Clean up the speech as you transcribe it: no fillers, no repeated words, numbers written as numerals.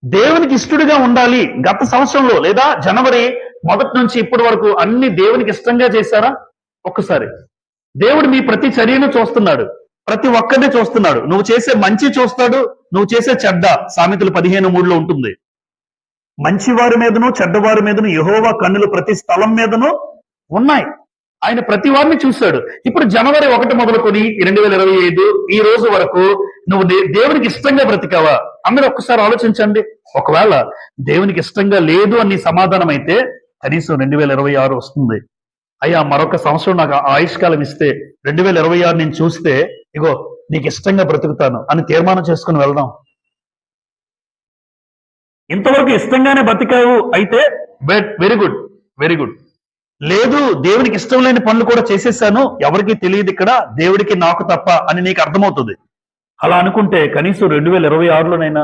దేవునికి ఇష్టడుగా ఉండాలి. గత సంవత్సరంలో లేదా జనవరి మొదటి నుంచి ఇప్పటి వరకు అన్ని దేవునికి ఇష్టంగా చేశారా? ఒక్కసారి. దేవుడు మీ ప్రతి చర్యను చూస్తున్నాడు. ప్రతి ఒక్కరిని చూస్తున్నాడు. నువ్వు చేసే మంచి చూస్తాడు, నువ్వు చేసే చెడ్డ. సామెతలు 15:3 ఉంటుంది. మంచివారి మీదను చెడ్డవారి మీదను యెహోవా కన్నులు ప్రతి స్థలం మీదను ఉన్నాయి. ఆయన ప్రతి వారిని చూశాడు. ఇప్పుడు జనవరి 1 మొదలుకొని 2025 ఈ రోజు వరకు నువ్వు దేవునికి ఇష్టంగా బ్రతికావా? అందరూ ఒక్కసారి ఆలోచించండి. ఒకవేళ దేవునికి ఇష్టంగా లేదు అని సమాధానం అయితే కనీసం 2026 వస్తుంది. అయ్యా మరొక సంవత్సరం నాకు ఆయుష్కాలం ఇస్తే 2026 నేను చూస్తే ఇగో నీకు ఇష్టంగా బ్రతుకుతాను అని తీర్మానం చేసుకుని వెళ్దాం. ఇంతవరకు ఇష్టంగానే బ్రతికావు అయితే వెరీ గుడ్, వెరీ గుడ్. లేదు దేవునికి ఇష్టం లేని పనులు కూడా చేసేసాను, ఎవరికి తెలియదు ఇక్కడ, దేవుడికి నాకు తప్ప అని నీకు అర్థమవుతుంది. అలా అనుకుంటే కనీసం 2026లోనైనా